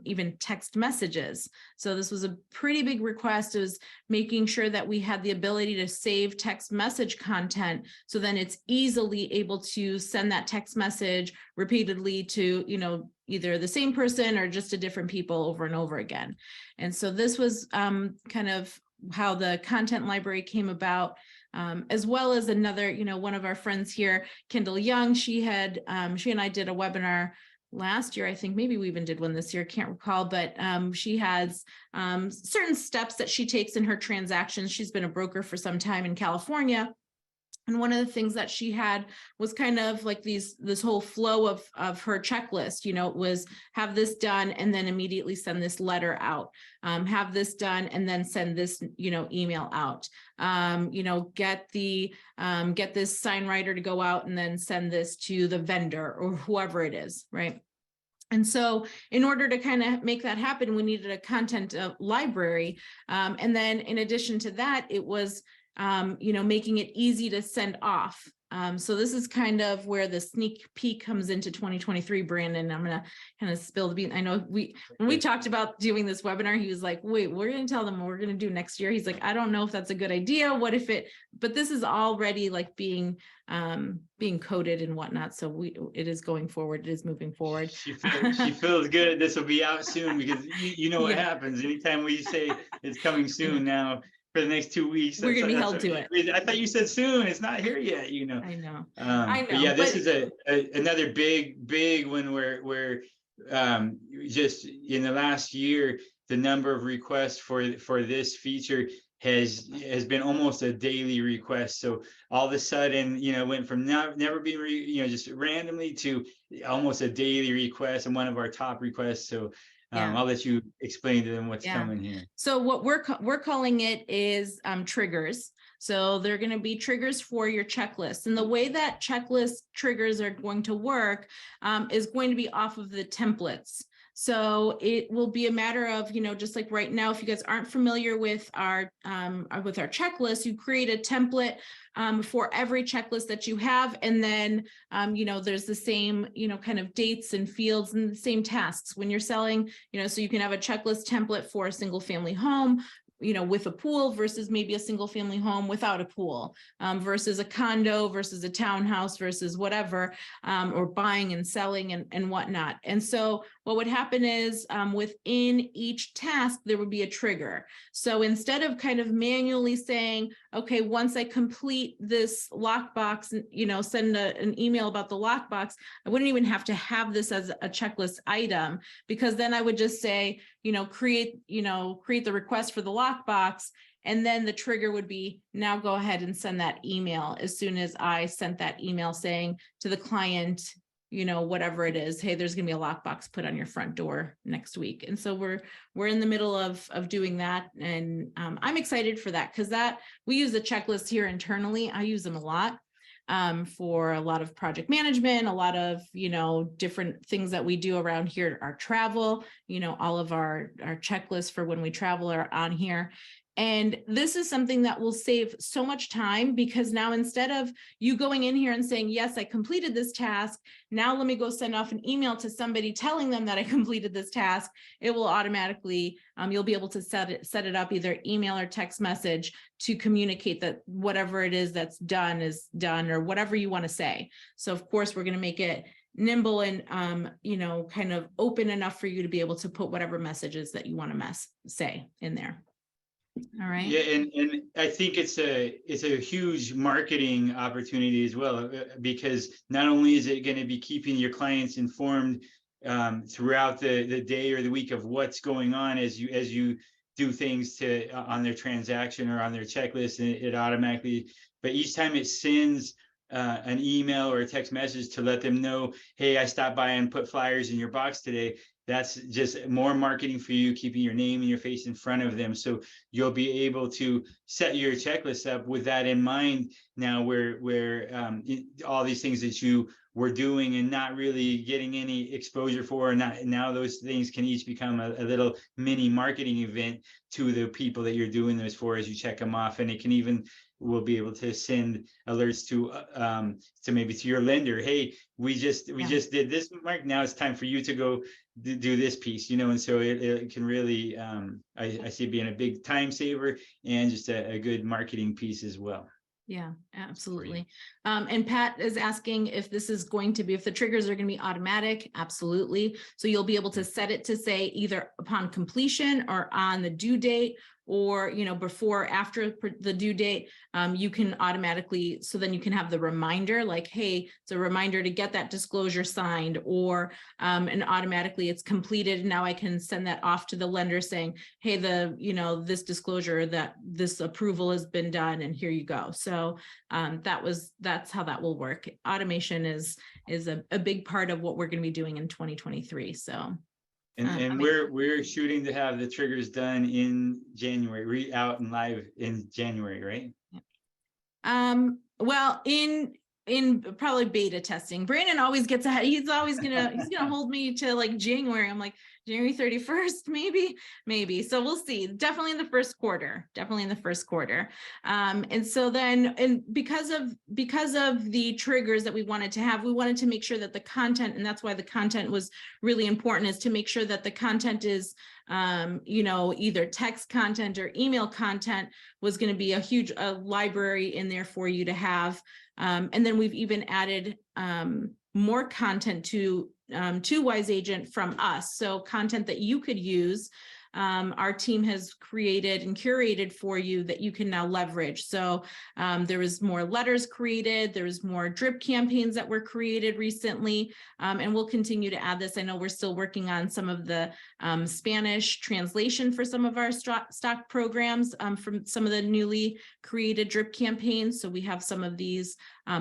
even text messages. So this was a pretty big request. It was making sure that we had the ability to save text message content. So then it's easily able to send that text message repeatedly to, either the same person or just to different people over and over again. And so this was kind of how the content library came about, as well as another, one of our friends here, Kendall Young, she and I did a webinar last year. I think maybe we even did one this year, can't recall, but she has certain steps that she takes in her transactions. She's been a broker for some time in California. And one of the things that she had was kind of like this whole flow of her checklist, it was have this done and then immediately send this letter out, have this done and then send this, email out, get this sign writer to go out and then send this to the vendor or whoever it is, right? And so in order to kind of make that happen, we needed a content library. And then in addition to that, it was making it easy to send off. So this is kind of where the sneak peek comes into 2023, Brandon. I'm going to kind of spill the beans. I know when we talked about doing this webinar, he was like, wait, we're going to tell them what we're going to do next year. He's like, I don't know if that's a good idea. What if but this is already like being coded and whatnot. So it is going forward. It is moving forward. She feels good. This will be out soon because you know what happens. Anytime we say it's coming soon now, for the next 2 weeks, we're gonna be held to it. I thought you said soon. It's not here yet. I know. But yeah, this is another big one where just in the last year, the number of requests for this feature has been almost a daily request. So all of a sudden, went from never being just randomly to almost a daily request and one of our top requests. So I'll let you explain to them what's coming here. So what we're calling it is triggers. So they're going to be triggers for your checklist. And the way that checklist triggers are going to work is going to be off of the templates. So it will be a matter of, just like right now, if you guys aren't familiar with our checklist, you create a template for every checklist that you have. And then, there's the same, kind of dates and fields and the same tasks when you're selling, so you can have a checklist template for a single family home, with a pool versus maybe a single family home without a pool, versus a condo versus a townhouse versus whatever, or buying and selling and whatnot. And so what would happen is within each task, there would be a trigger. So instead of kind of manually saying, okay, once I complete this lockbox, send an email about the lockbox, I wouldn't even have to have this as a checklist item, because then I would just say, create the request for the lockbox. And then the trigger would be, now go ahead and send that email as soon as I sent that email saying to the client, whatever it is, hey, there's going to be a lockbox put on your front door next week. And so we're in the middle of doing that. And I'm excited for that, because we use a checklist here internally. I use them a lot for a lot of project management, a lot of, different things that we do around here, our travel, all of our checklists for when we travel are on here. And this is something that will save so much time, because now instead of you going in here and saying, yes, I completed this task, now let me go send off an email to somebody telling them that I completed this task, it will automatically, you'll be able to set it up, either email or text message, to communicate that whatever it is that's done is done, or whatever you want to say. So of course, we're going to make it nimble and kind of open enough for you to be able to put whatever messages that you want to say in there. All right. Yeah, and I think it's a huge marketing opportunity as well, because not only is it going to be keeping your clients informed throughout the day or the week of what's going on as you do things to on their transaction or on their checklist, and it automatically, but each time it sends an email or a text message to let them know, hey, I stopped by and put flyers in your box today. That's just more marketing for you, keeping your name and your face in front of them. So you'll be able to set your checklist up with that in mind now, where all these things that you were doing and not really getting any exposure for, and now those things can each become a little mini marketing event to the people that you're doing those for as you check them off. And it can even, we'll be able to send alerts to maybe to your lender. Hey, we just did this, Mark. Now it's time for you to go do this piece, and so it can really, I see it being a big time saver and just a good marketing piece as well. Yeah, absolutely. And Pat is asking if this is going to be, if the triggers are going to be automatic. Absolutely. So you'll be able to set it to say either upon completion or on the due date, or, before, after the due date, you can automatically, so then you can have the reminder like, hey, it's a reminder to get that disclosure signed, or, and automatically it's completed. Now I can send that off to the lender saying, hey, this disclosure, that this approval has been done, and here you go. So that's how that will work. Automation is a big part of what we're going to be doing in 2023. So. And we're shooting to have the triggers done in January, out and live in January, right? Well, in probably beta testing. Brandon always gets ahead. He's gonna hold me to like January. I'm like, January 31st, maybe. So we'll see. Definitely in the first quarter. And so then, and because of the triggers that we wanted to have, we wanted to make sure that the content, and that's why the content was really important, is to make sure that the content is either text content or email content was going to be a huge library in there for you to have. And then we've even added more content to Wise Agent from us. So content that you could use, our team has created and curated for you that you can now leverage. So there was more letters created, there's more drip campaigns that were created recently, and we'll continue to add this. I know we're still working on some of the Spanish translation for some of our stock programs from some of the newly created drip campaigns. So we have some of these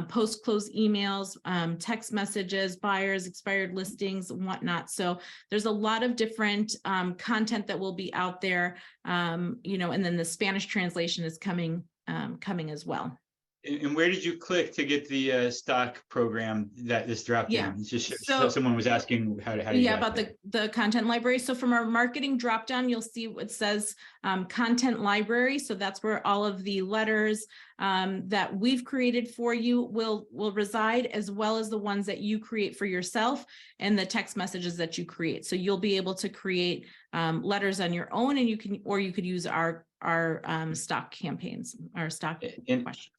post-close emails, text messages, buyers, expired listings, and whatnot. So there's a lot of different content that will be out there, and then the Spanish translation is coming as well. And where did you click to get the stock program that this dropped Yeah. in? It's just so someone was asking how do you about the content library. So from our marketing drop down, you'll see what says content library. So that's where all of the letters that we've created for you will reside, as well as the ones that you create for yourself and the text messages that you create. So you'll be able to create letters on your own, and you could use our stock campaigns, our stock questions.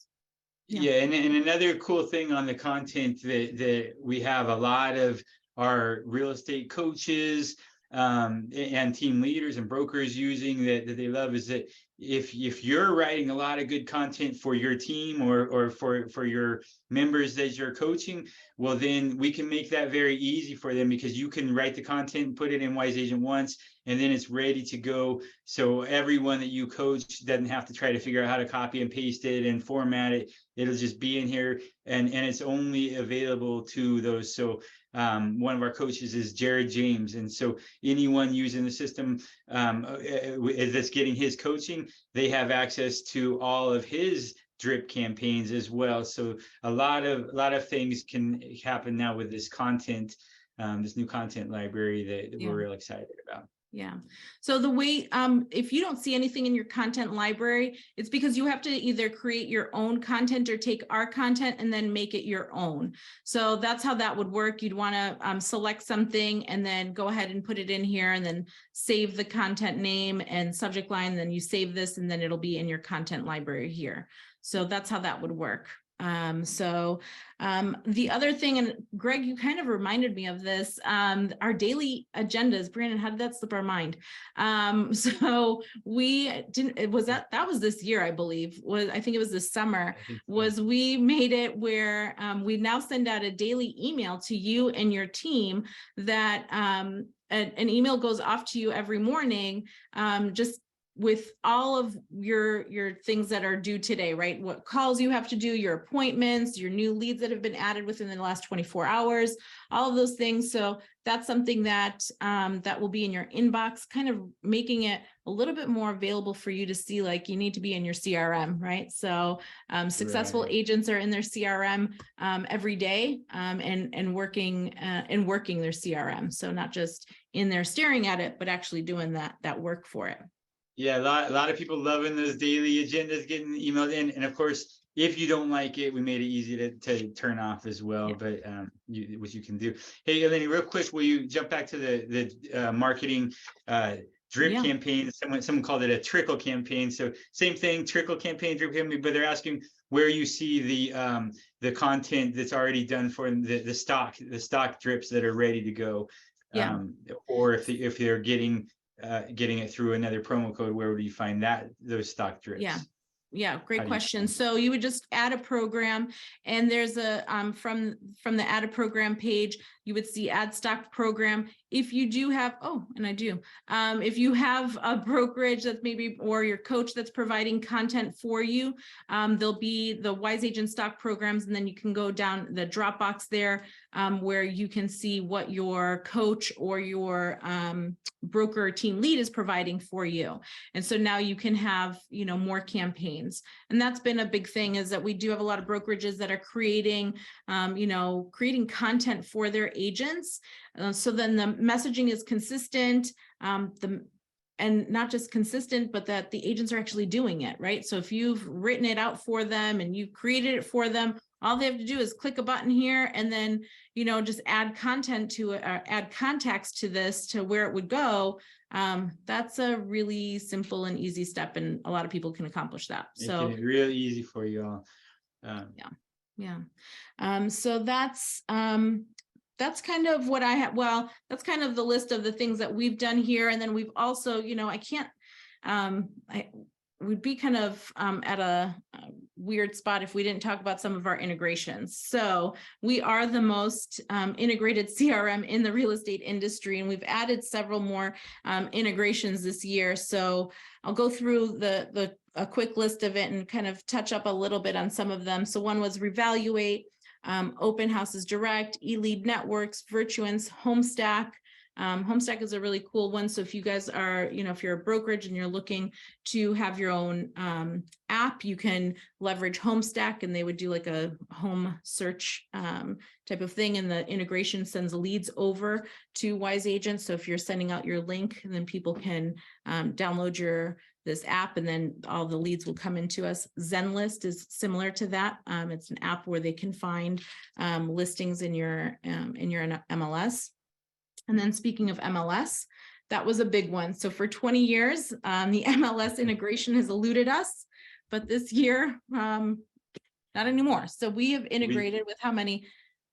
Yeah, and another cool thing on the content that we have a lot of our real estate coaches and team leaders and brokers using that they love is that if you're writing a lot of good content for your team or for your members that you're coaching, well, then we can make that very easy for them, because you can write the content, put it in Wise Agent once, and then it's ready to go. So everyone that you coach doesn't have to try to figure out how to copy and paste it and format it. It'll just be in here, and it's only available to those. So one of our coaches is Jared James, and so anyone using the system that's getting his coaching, they have access to all of his drip campaigns as well. So a lot of things can happen now with this content, this new content library that we're real excited about. Yeah. So the way, if you don't see anything in your content library, it's because you have to either create your own content or take our content and then make it your own. So that's how that would work. You'd want to select something and then go ahead and put it in here and then save the content name and subject line. Then you save this and then it'll be in your content library here. So that's how that would work. The other thing, and Greg, you kind of reminded me of this, our daily agendas. Brandon, how did that slip our mind? So we didn't, it was that was this year, I believe, I think it was this summer, was we made it where we now send out a daily email to you and your team that an email goes off to you every morning, just with all of your things that are due today, right? What calls you have to do, your appointments, your new leads that have been added within the last 24 hours, all of those things. So that's something that that will be in your inbox, kind of making it a little bit more available for you to see, like you need to be in your CRM, right? So successful agents are in their CRM every day and working their CRM. So not just in there staring at it, but actually doing that work for it. Yeah, a lot of people loving those daily agendas getting emailed in. And of course, if you don't like it, we made it easy to turn off as well, but which you can do. Hey, Eleni, real quick, will you jump back to the marketing drip campaign? Someone called it a trickle campaign. So same thing, trickle campaign, drip campaign, but they're asking where you see the content that's already done for the stock drips that are ready to go. Or if they're getting it through another promo code, where would you find those stock drips? Yeah, great question. So you would just add a program, and there's a from the add a program page, you would see add stock program. If you do have, if you have a brokerage that's maybe, or your coach that's providing content for you, there'll be the Wise Agent stock programs, and then you can go down the drop box there where you can see what your coach or your broker or team lead is providing for you. And so now you can have, more campaigns. And that's been a big thing, is that we do have a lot of brokerages that are creating, creating content for their agents. So then the messaging is consistent, and not just consistent, but that the agents are actually doing it, right? So if you've written it out for them and you've created it for them, all they have to do is click a button here and then, just add content to it, or add contacts to this, to where it would go. That's a really simple and easy step, and a lot of people can accomplish that. So it's really easy for you all. So that's kind of what I have. Well, that's kind of the list of the things that we've done here. And then we've also, we'd be kind of at a weird spot if we didn't talk about some of our integrations. So we are the most integrated CRM in the real estate industry, and we've added several more integrations this year. So I'll go through a quick list of it and kind of touch up a little bit on some of them. So one was Revaluate, Open Houses Direct, eLead Networks, Virtuance, Homestack. Homestack is a really cool one. So if you guys are, if you're a brokerage and you're looking to have your own app, you can leverage Homestack, and they would do like a home search type of thing. And the integration sends leads over to Wise Agents. So if you're sending out your link, and then people can download this app, and then all the leads will come into us. Zenlist is similar to that. It's an app where they can find listings in your MLS. And then speaking of MLS, that was a big one. So for 20 years, the MLS integration has eluded us, but this year, not anymore. So we have integrated with how many?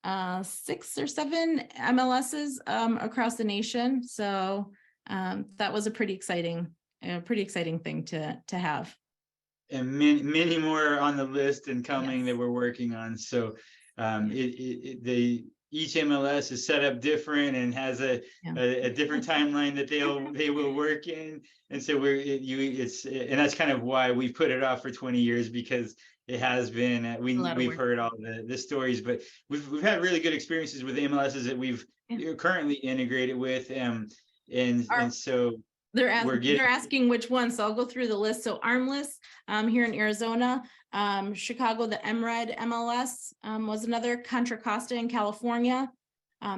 6 or 7 MLSs across the nation. So that was a pretty exciting thing to have. And many more on the list and coming that we're working on. So each MLS is set up different and has a different timeline that they will work in. And so and that's kind of why we put it off for 20 years, because it has been, we've heard all the stories, but we've had really good experiences with the MLSs that we've currently integrated with. And so they're asking which one. So I'll go through the list. So Armless here in Arizona, Chicago, the MRED MLS was another, Contra Costa in California,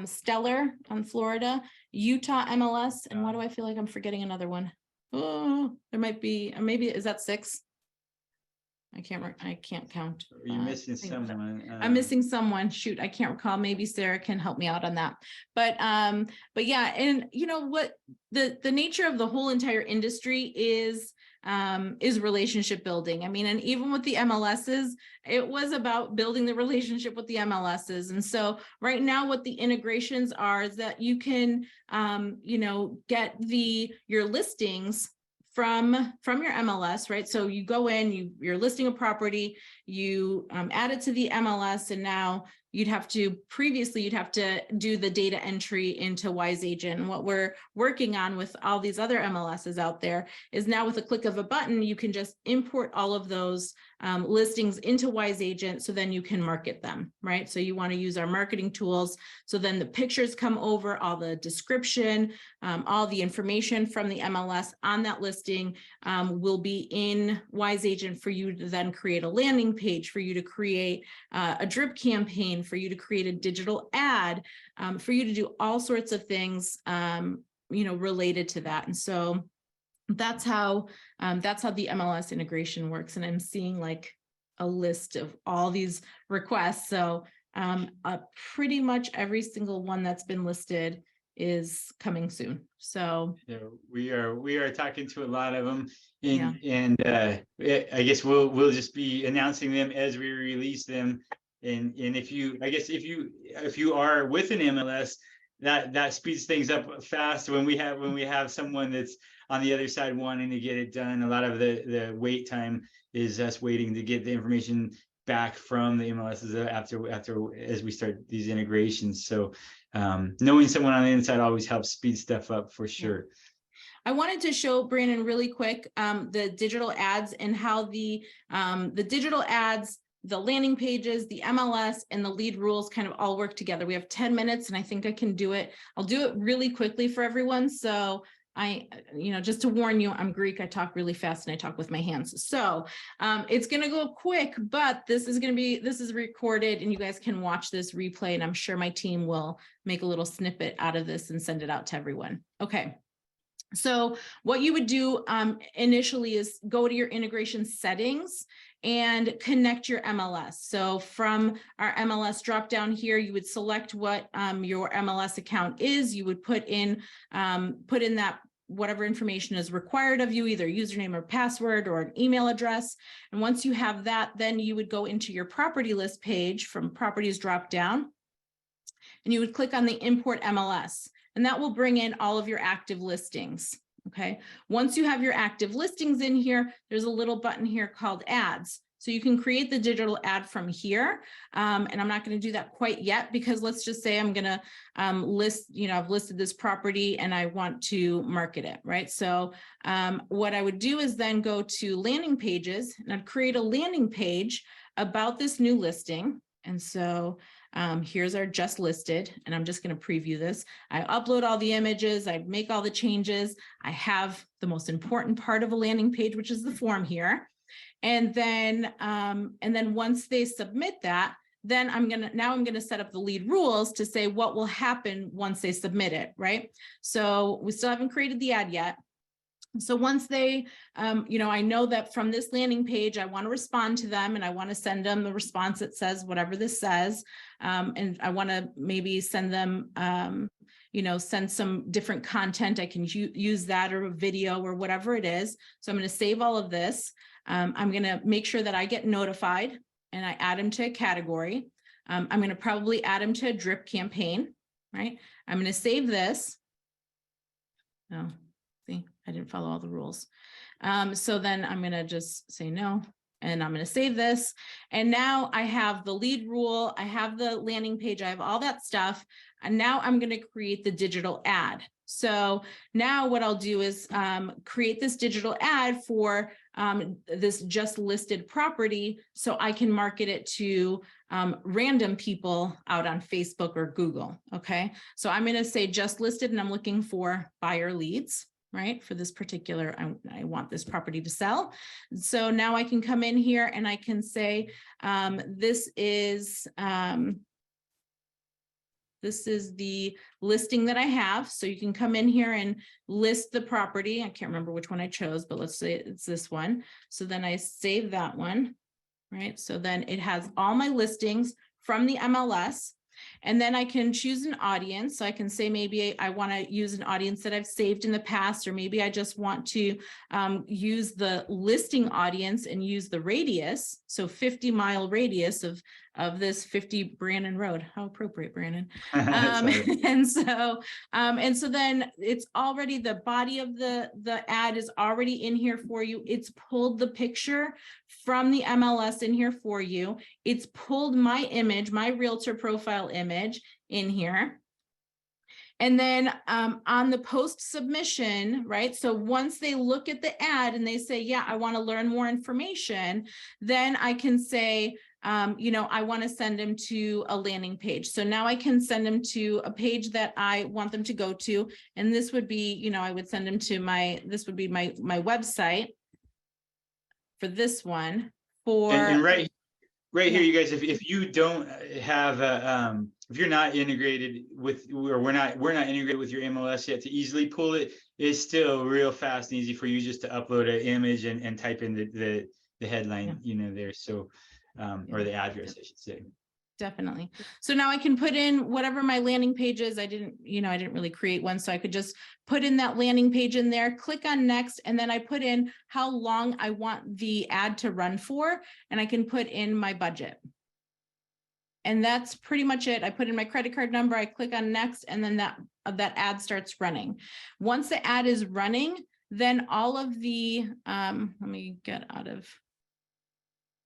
Stellar on Florida, Utah MLS. And why do I feel like I'm forgetting another one? Oh, there might be, maybe, is that 6? I can't count. You're missing someone. I'm missing someone. Shoot, I can't recall. Maybe Sarah can help me out on that. But yeah, and you know what, the nature of the whole entire industry is relationship building. I mean, and even with the MLSs, it was about building the relationship with the MLSs. And so right now what the integrations are is that you can you know, get your listings from your MLS, right? So you go in, you're listing a property, you add it to the MLS, and now previously you'd have to do the data entry into Wise Agent. And what we're working on with all these other MLSs out there is now with a click of a button, you can just import all of those listings into Wise Agent, so then you can market them, right? So you want to use our marketing tools. So then the pictures come over, all the description, all the information from the MLS on that listing will be in Wise Agent for you to then create a landing page, for you to create a drip campaign, for you to create a digital ad, for you to do all sorts of things, you know, related to that. And so that's how the MLS integration works. And I'm seeing like a list of all these requests. So pretty much every single one that's been listed is coming soon. So yeah, we are talking to a lot of them, and I guess we'll just be announcing them as we release them. And if you are with an MLS, that speeds things up fast when we have someone that's on the other side wanting to get it done. A lot of the wait time is us waiting to get the information back from the MLSs after as we start these integrations. So knowing someone on the inside always helps speed stuff up for sure. I wanted to show Brandon really quick the digital ads and how the digital ads, the landing pages, the MLS, and the lead rules kind of all work together. We have 10 minutes and I think I can do it. I'll do it really quickly for everyone. So you know, just to warn you, I'm Greek. I talk really fast and I talk with my hands. So it's going to go quick, but this is recorded and you guys can watch this replay. And I'm sure my team will make a little snippet out of this and send it out to everyone. Okay. So what you would do initially is go to your integration settings and connect your MLS. So from our MLS drop down here, you would select what your MLS account is. You would put in that whatever information is required of you, either username or password or an email address. And once you have that, then you would go into your property list page from properties drop down, and you would click on the import MLS, and that will bring in all of your active listings. Okay. Once you have your active listings in here, there's a little button here called ads. So you can create the digital ad from here. And I'm not going to do that quite yet, because let's just say I'm going to list, you know, I've listed this property and I want to market it, right? So what I would do is then go to landing pages, and I'd create a landing page about this new listing. And so here's our just listed, and I'm just going to preview this. I upload all the images, I make all the changes. I have the most important part of a landing page, which is the form here. And then once they submit that, then I'm going to set up the lead rules to say what will happen once they submit it, right? So we still haven't created the ad yet. So once they, you know, I know that from this landing page, I want to respond to them and I want to send them the response that says whatever this says. And I want to maybe send them, you know, send some different content. I can use that or a video or whatever it is. So I'm going to save all of this. I'm going to make sure that I get notified and I add them to a category. I'm going to probably add them to a drip campaign, right? I'm going to save this. Oh, see, I didn't follow all the rules. So then I'm going to just say no, and I'm going to save this. And now I have the lead rule. I have the landing page. I have all that stuff. And now I'm going to create the digital ad. So now what I'll do is create this digital ad for this just listed property, so I can market it to random people out on Facebook or Google. Okay, so I'm going to say just listed, and I'm looking for buyer leads, right? For this particular, I want this property to sell. So now I can come in here and I can say, this is, This is the listing that I have. So you can come in here and list the property. I can't remember which one I chose, but let's say it's this one. So then I save that one, right? So then it has all my listings from the MLS. And then I can choose an audience. So I can say, maybe I want to use an audience that I've saved in the past, or maybe I just want to use the listing audience and use the radius. So 50-mile radius of this 50 Brandon Road. How appropriate, Brandon. And so then it's already, the body of the ad is already in here for you. It's pulled the picture from the MLS in here for you. It's pulled my image, my realtor profile image in here. And then on the post submission, right? So once they look at the ad and they say, yeah, I want to learn more information, then I can say, I want to send them to a landing page. So now I can send them to a page that I want them to go to. And this would be, I would send them to this would be my website for this one. And right here, you guys, if you don't have if you're not integrated with, or we're not integrated with your MLS yet to easily pull it, it's still real fast and easy for you just to upload an image and type in the headline, there. So or the address, I should say. Definitely. So now I can put in whatever my landing page is. I didn't really create one. So I could just put in that landing page in there, click on next, and then I put in how long I want the ad to run for, and I can put in my budget. And that's pretty much it. I put in my credit card number, I click on next, and then that ad starts running. Once the ad is running, then all of the, let me get out of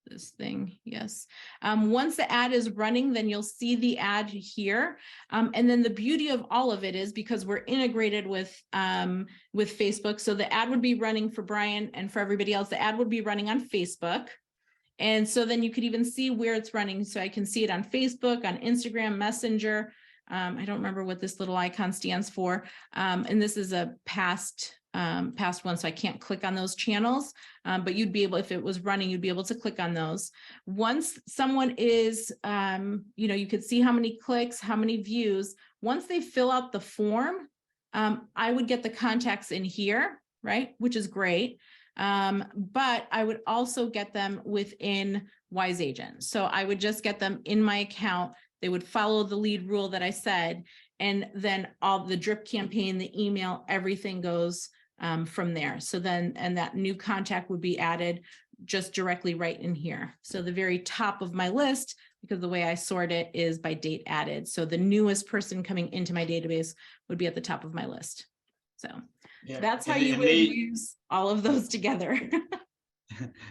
this thing. Yes. Once the ad is running, then you'll see the ad here. And then the beauty of all of it is, because we're integrated with Facebook. So the ad would be running for Brian and for everybody else. The ad would be running on Facebook. And so then you could even see where it's running. So I can see it on Facebook, on Instagram, Messenger. I don't remember what this little icon stands for. And this is a past one, so I can't click on those channels, but you'd be able, if it was running, you'd be able to click on those. Once someone is, you could see how many clicks, how many views. Once they fill out the form, I would get the contacts in here, right? Which is great. But I would also get them within Wise Agent. So I would just get them in my account. They would follow the lead rule that I said, and then all the drip campaign, the email, everything goes from there. So then, and that new contact would be added just directly right in here. So the very top of my list, because the way I sort it is by date added. So the newest person coming into my database would be at the top of my list. So that's how you would use all of those together.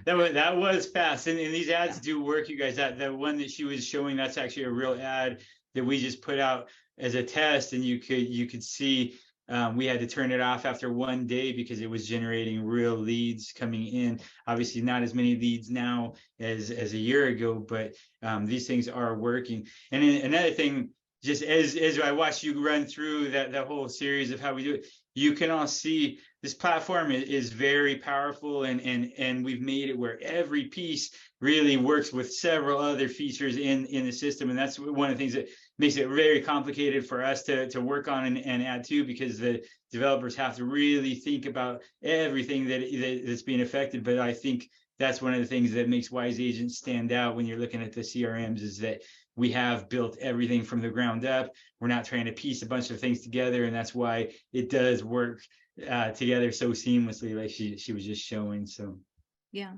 That was fast. And these ads do work, you guys. That one that she was showing, that's actually a real ad that we just put out as a test, and you could see we had to turn it off after one day because it was generating real leads coming in. Obviously not as many leads now as a year ago, but these things are working. And another thing, just as I watched you run through that whole series of how we do it, you can all see this platform is very powerful, and we've made it where every piece really works with several other features in the system. And that's one of the things that makes it very complicated for us to work on and add to, because the developers have to really think about everything that's being affected. But I think that's one of the things that makes Wise Agent stand out when you're looking at the CRMs, is that we have built everything from the ground up. We're not trying to piece a bunch of things together, and that's why it does work together so seamlessly, like she was just showing. So yeah.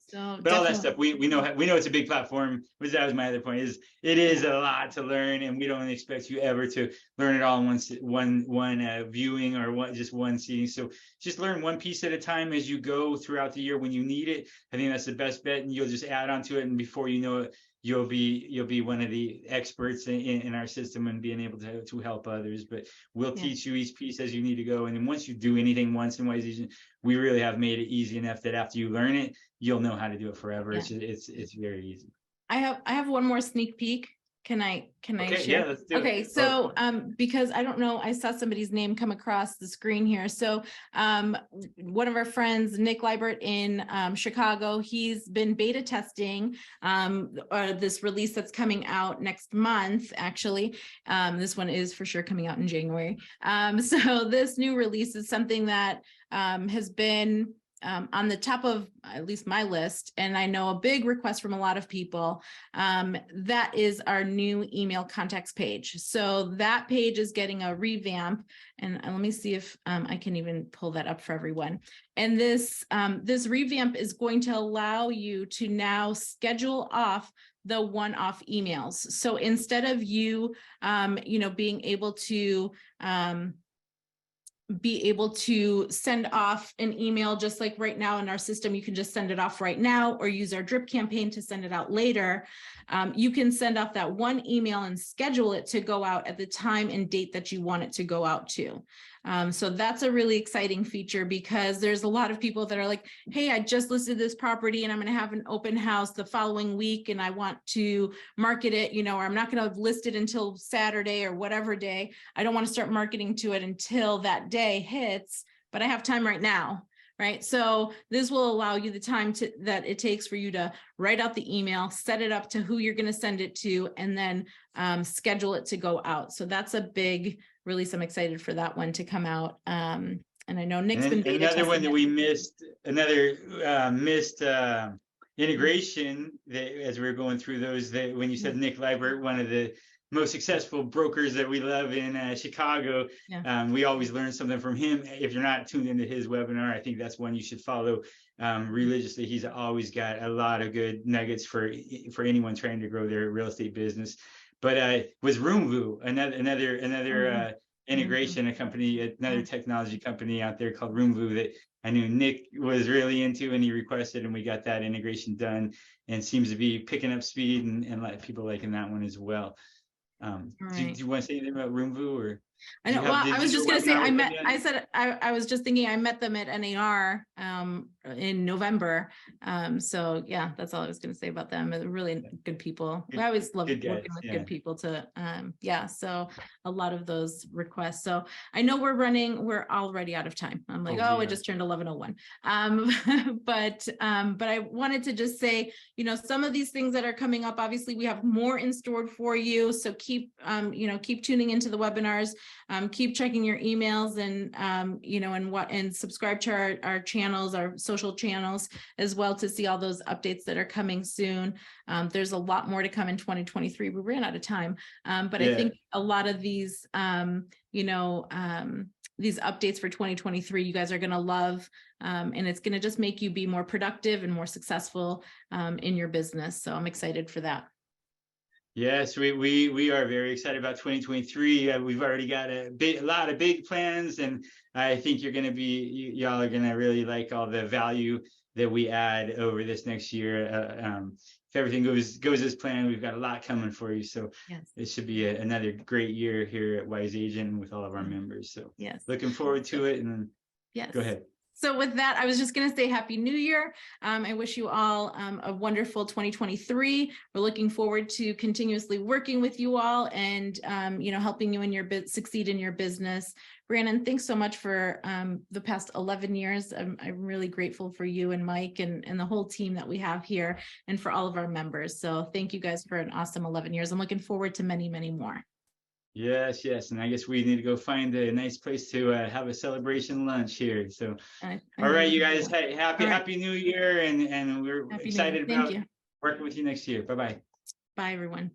So but all that stuff, we know it's a big platform. That was my other point, is it is a lot to learn, and we don't expect you ever to learn it all in one viewing or just one seating. So just learn one piece at a time as you go throughout the year when you need it. I think that's the best bet, and you'll just add on to it, and before you know it, you'll be one of the experts in our system and being able to help others. But we'll teach you each piece as you need to go. And then once you do anything once in Wise Agent, we really have made it easy enough that after you learn it, you'll know how to do it forever. It's very easy. I have one more sneak peek. Can I Okay, share? yeah, let's do it. Okay, so because I don't know, I saw somebody's name come across the screen here. So one of our friends, Nick Liebert in Chicago, he's been beta testing this release that's coming out next month, actually. This one is for sure coming out in January. So this new release is something that has been on the top of at least my list, and I know a big request from a lot of people, that is our new email contacts page. So that page is getting a revamp, and let me see if I can even pull that up for everyone. And this revamp is going to allow you to now schedule off the one-off emails. So instead of you, being able to send off an email, just like right now in our system, you can just send it off right now or use our drip campaign to send it out later. You can send off that one email and schedule it to go out at the time and date that you want it to go out to. So that's a really exciting feature, because there's a lot of people that are like, hey, I just listed this property and I'm going to have an open house the following week and I want to market it, or I'm not going to list it until Saturday or whatever day. I don't want to start marketing to it until that day hits, but I have time right now. Right. So this will allow you the time that it takes for you to write out the email, set it up to who you're going to send it to, and then schedule it to go out. So that's a big release. I'm excited for that one to come out. And I know Nick's been beta another one that it. we missed, integration that as we were going through those, that when you said Nick Liebert, one of the most successful brokers that we love in Chicago. Yeah. We always learn something from him. If you're not tuned into his webinar, I think that's one you should follow religiously. He's always got a lot of good nuggets for anyone trying to grow their real estate business. But with Roomvu, another integration, a company, another technology company out there called Roomvu that I knew Nick was really into, and he requested, and we got that integration done, and seems to be picking up speed and let people liking that one as well. Do you want to say anything about Roomvu, or? I know. Well, I was just going to say, I was just thinking I met them at NAR in November. So yeah, that's all I was going to say about them. They're really good people. I always love working with good people to, so a lot of those requests. So I know we're already out of time. I'm like, I just turned 11:01. But I wanted to just say, some of these things that are coming up, obviously we have more in store for you. So keep tuning into the webinars. Keep checking your emails and subscribe to our channels, our social channels as well, to see all those updates that are coming soon. There's a lot more to come in 2023. We ran out of time, but I think a lot of these, these updates for 2023, you guys are going to love, and it's going to just make you be more productive and more successful in your business. So I'm excited for that. Yes, we are very excited about 2023. We've already got a lot of big plans, and I think y'all are going to really like all the value that we add over this next year. If everything goes as planned, we've got a lot coming for you. So it should be another great year here at Wise Agent with all of our members. So looking forward to it. And go ahead. So with that, I was just going to say Happy New Year. I wish you all a wonderful 2023. We're looking forward to continuously working with you all and, helping you succeed in your business. Brandon, thanks so much for the past 11 years. I'm really grateful for you and Mike and the whole team that we have here, and for all of our members. So thank you guys for an awesome 11 years. I'm looking forward to many, many more. Yes. And I guess we need to go find a nice place to have a celebration lunch here. So, all right, you guys, happy New Year. And we're excited about working with you next year. Bye-bye. Bye, everyone.